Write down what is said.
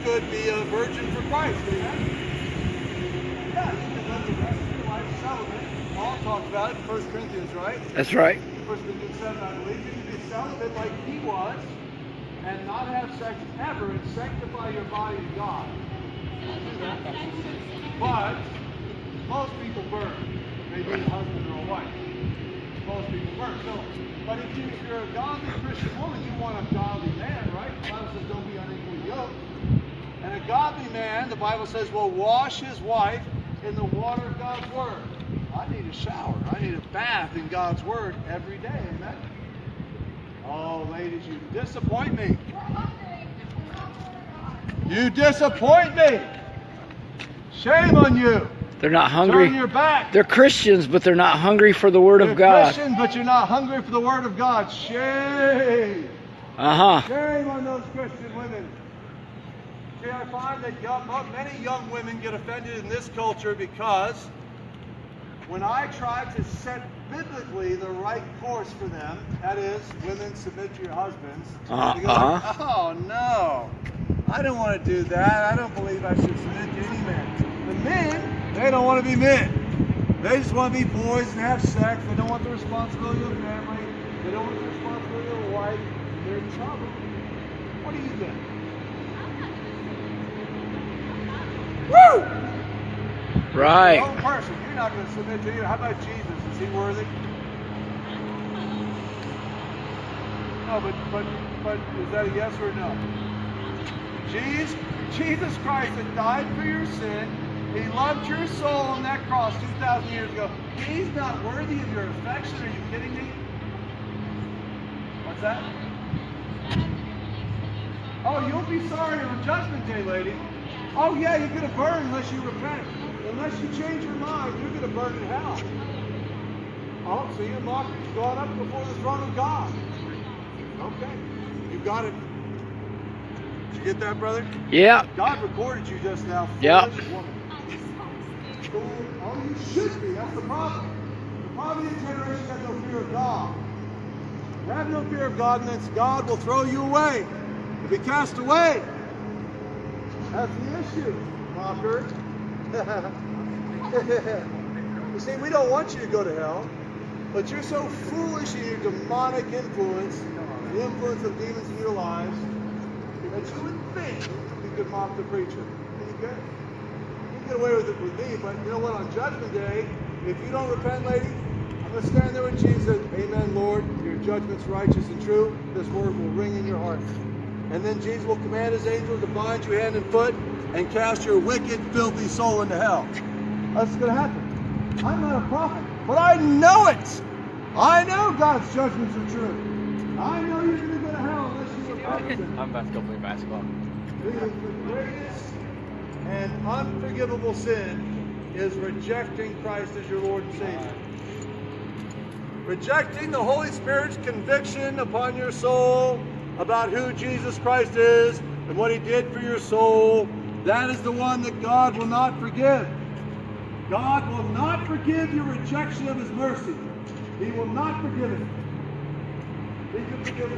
could be a virgin for Christ, amen? Yeah, you can live the rest of your life celibate. Paul talked about it in 1 Corinthians, right? That's right. 1 Corinthians 7, I believe. You can be celibate like he was and not have sex ever and sanctify your body to God. Do that. But most people burn. Maybe a husband or a wife. Most people burn. So, but if you're a godly Christian woman, you want a godly man, right? The Bible says don't be unequally yoked. And a godly man, the Bible says, will wash his wife in the water of God's Word. I need a shower. I need a bath in God's Word every day. Amen? Oh, ladies, you disappoint me. You disappoint me. Shame on you. They're not hungry. Turn your back. They're Christians, but they're not hungry for the Word of God. You're Christian, but you're not hungry for the Word of God. Shame. Shame on those Christian women. See, I find that many young women get offended in this culture because when I try to set biblically the right course for them, that is, women submit to your husbands, they go like, oh no, I don't want to do that. I don't believe I should submit to any man. The men, they don't want to be men. They just want to be boys and have sex. They don't want the responsibility of a family. They don't want the responsibility of a wife. They're in trouble. What do you think? Woo! Right. Your own person, you're not going to submit to you. How about Jesus? Is he worthy? No, but is that a yes or a no? Jesus Christ that died for your sin. He loved your soul on that cross 2,000 years ago. He's not worthy of your affection. Are you kidding me? What's that? Oh, you'll be sorry on Judgment Day, lady. Oh yeah, you're going to burn unless you repent. Unless you change your mind, you're going to burn in hell. Oh, so you're mocking God up before the throne of God. Okay, you got it. Did you get that, brother? Yeah. God recorded you just now. Yeah. Woman. Oh, you should be. That's the problem. The problem in this generation has no fear of God. You have no fear of God, and then God will throw you away. You'll be cast away. That's the issue, mocker. You see, we don't want you to go to hell, but you're so foolish in your demonic influence, the influence of demons in your lives, that you would think you could mock the preacher. And you could. You can get away with it with me, but you know what? On Judgment Day, if you don't repent, lady, I'm going to stand there with Jesus. Amen, Lord. Your judgment's righteous and true. This word will ring in your heart. And then Jesus will command his angels to bind you hand and foot and cast your wicked, filthy soul into hell. That's going to happen. I'm not a prophet, but I know it. I know God's judgments are true. I know you're going to go to hell unless you repent. I'm about to go play basketball. The greatest and unforgivable sin is rejecting Christ as your Lord and Savior. Rejecting the Holy Spirit's conviction upon your soul about who Jesus Christ is and what he did for your soul, that is the one that God will not forgive. God will not forgive your rejection of his mercy. He will not forgive it. He can forgive